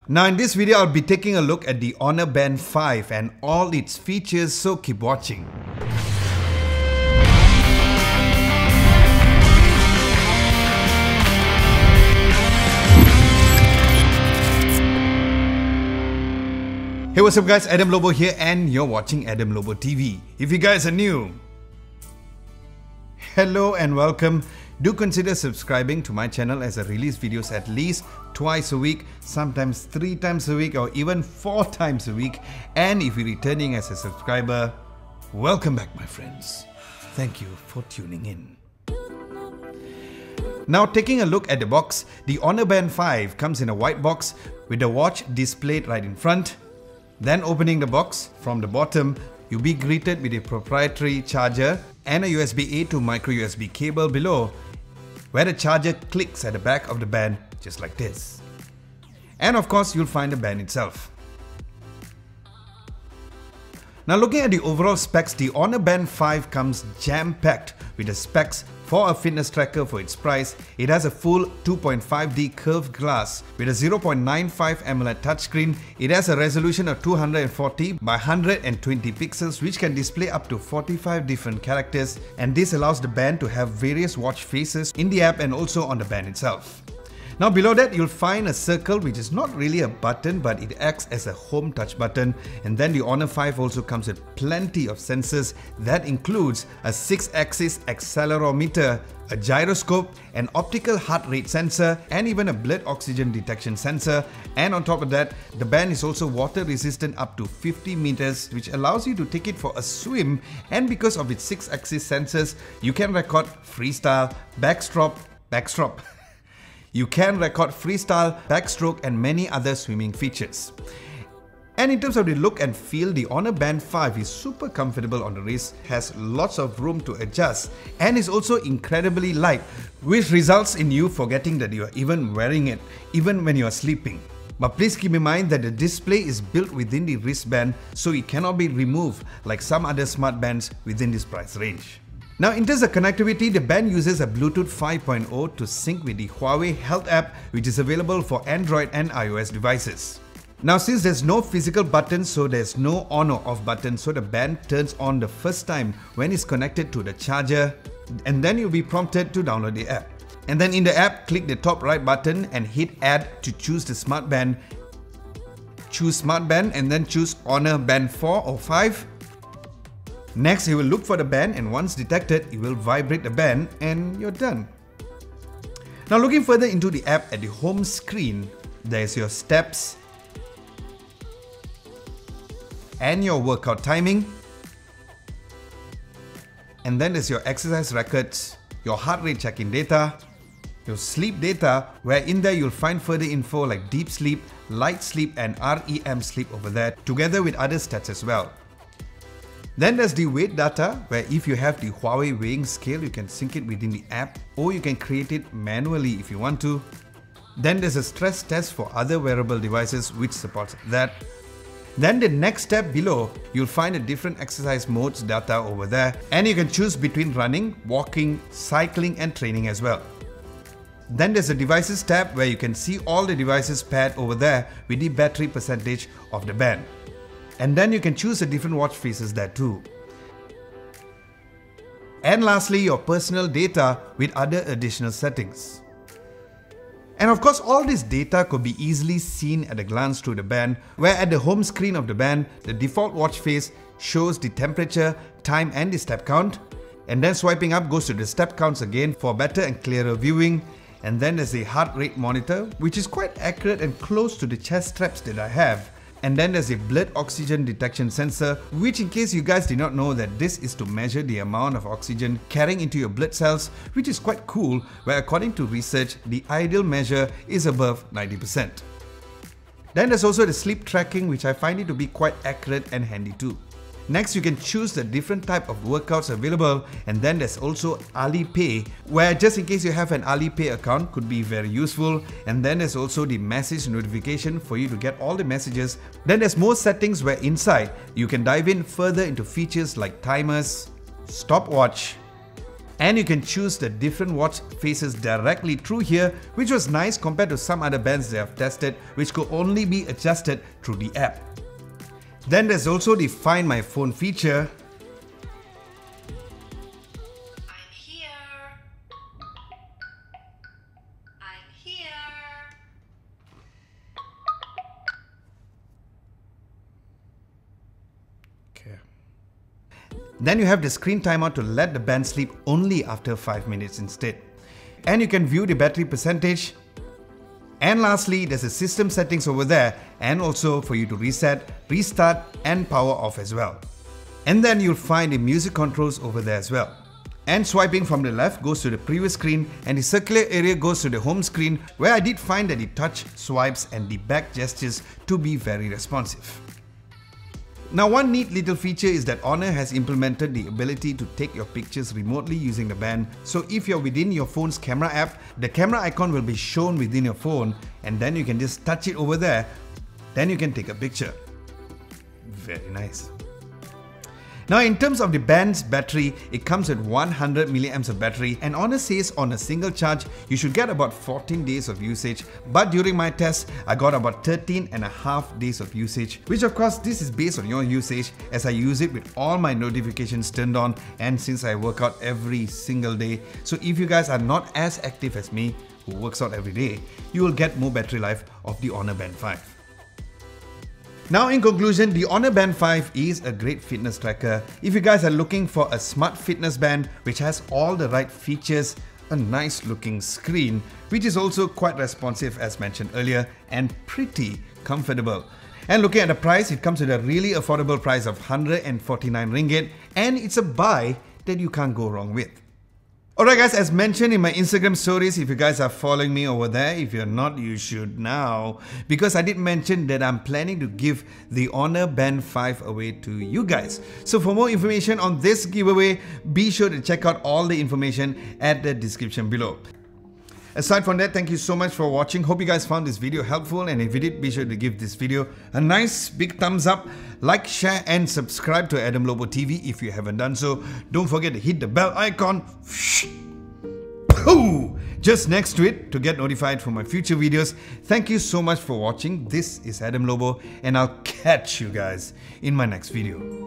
Now in this video, I'll be taking a look at the Honor Band 5 and all its features, so keep watching. Hey, what's up guys, Adam Lobo here and you're watching Adam Lobo TV. If you guys are new, hello and welcome. Do consider subscribing to my channel as I release videos at least twice a week, sometimes 3 times a week or even 4 times a week. And if you're returning as a subscriber, welcome back my friends. Thank you for tuning in. Now taking a look at the box, the Honor Band 5 comes in a white box with the watch displayed right in front. Then opening the box, from the bottom, you'll be greeted with a proprietary charger and a USB-A to micro USB cable below, where the charger clicks at the back of the band just like this. And of course, you'll find the band itself. Now looking at the overall specs, the Honor Band 5 comes jam-packed with the specs for a fitness tracker for its price. It has a full 2.5D curved glass with a 0.95 AMOLED touchscreen. It has a resolution of 240 by 120 pixels which can display up to 45 different characters, and this allows the band to have various watch faces in the app and also on the band itself. Now below that, you'll find a circle which is not really a button but it acts as a home touch button. And then the Honor 5 also comes with plenty of sensors that includes a 6-axis accelerometer, a gyroscope, an optical heart rate sensor and even a blood oxygen detection sensor. And on top of that, the band is also water resistant up to 50 meters which allows you to take it for a swim, and because of its 6-axis sensors, you can record freestyle, backstroke, you can record freestyle, backstroke and many other swimming features. And in terms of the look and feel, the Honor Band 5 is super comfortable on the wrist, has lots of room to adjust and is also incredibly light, which results in you forgetting that you are even wearing it, even when you are sleeping. But please keep in mind that the display is built within the wristband, so it cannot be removed like some other smart bands within this price range. Now in terms of connectivity, the band uses a Bluetooth 5.0 to sync with the Huawei Health app, which is available for Android and iOS devices. Now since there's no physical button, so there's no on or off button, so the band turns on the first time when it's connected to the charger, and then you'll be prompted to download the app. And then in the app, click the top right button and hit add to choose the smart band. Choose smart band and then choose Honor Band 4 or 5. Next, you will look for the band, and once detected, you will vibrate the band and you're done. Now looking further into the app, at the home screen, there's your steps and your workout timing. And then there's your exercise records, your heart rate check-in data, your sleep data, where in there you'll find further info like deep sleep, light sleep and REM sleep over there, together with other stats as well. Then there's the weight data, where if you have the Huawei weighing scale, you can sync it within the app or you can create it manually if you want to. Then there's a stress test for other wearable devices which supports that. Then the next step below, you'll find the different exercise modes data over there, and you can choose between running, walking, cycling and training as well. Then there's a devices tab where you can see all the devices paired over there with the battery percentage of the band. And then you can choose the different watch faces there too. And lastly, your personal data with other additional settings. And of course, all this data could be easily seen at a glance through the band, where at the home screen of the band, the default watch face shows the temperature, time and the step count. And then swiping up goes to the step counts again for better and clearer viewing. And then there's a heart rate monitor, which is quite accurate and close to the chest straps that I have. And then there's a blood oxygen detection sensor, which in case you guys did not know, that this is to measure the amount of oxygen carrying into your blood cells, which is quite cool, where according to research, the ideal measure is above 90%. Then there's also the sleep tracking, which I find it to be quite accurate and handy too. Next, you can choose the different type of workouts available, and then there's also Alipay, where just in case you have an Alipay account could be very useful. And then there's also the message notification for you to get all the messages. Then there's more settings where inside you can dive in further into features like timers, stopwatch, And you can choose the different watch faces directly through here, which was nice compared to some other bands they have tested, which could only be adjusted through the app. Then there's also the Find My Phone feature. I'm here. I'm here. Okay. Then you have the screen timer to let the band sleep only after 5 minutes instead. And you can view the battery percentage. And lastly, there's a system settings over there, and also for you to reset, restart and power off as well. And then you'll find the music controls over there as well. And swiping from the left goes to the previous screen, and the circular area goes to the home screen, where I did find that the touch, swipes and the back gestures to be very responsive. Now, one neat little feature is that Honor has implemented the ability to take your pictures remotely using the band. So if you're within your phone's camera app, the camera icon will be shown within your phone, and then you can just touch it over there. Then you can take a picture. Very nice. Now, in terms of the band's battery, it comes with 100 milliamps of battery, and Honor says on a single charge, you should get about 14 days of usage. But during my test, I got about 13.5 days of usage, which of course this is based on your usage, as I use it with all my notifications turned on, and since I work out every single day. So if you guys are not as active as me, who works out every day, you will get more battery life of the Honor Band 5. Now, in conclusion, the Honor Band 5 is a great fitness tracker. If you guys are looking for a smart fitness band which has all the right features, a nice looking screen, which is also quite responsive as mentioned earlier, and pretty comfortable. And looking at the price, it comes with a really affordable price of 149 ringgit, and it's a buy that you can't go wrong with. Alright guys, as mentioned in my Instagram stories, if you guys are following me over there, if you're not, you should now, because I did mention that I'm planning to give the Honor Band 5 away to you guys. So for more information on this giveaway, be sure to check out all the information at the description below. Aside from that, thank you so much for watching. Hope you guys found this video helpful, and if you did, be sure to give this video a nice big thumbs up, like, share and subscribe to Adam Lobo TV if you haven't done so. Don't forget to hit the bell icon just next to it to get notified for my future videos. Thank you so much for watching. This is Adam Lobo, and I'll catch you guys in my next video.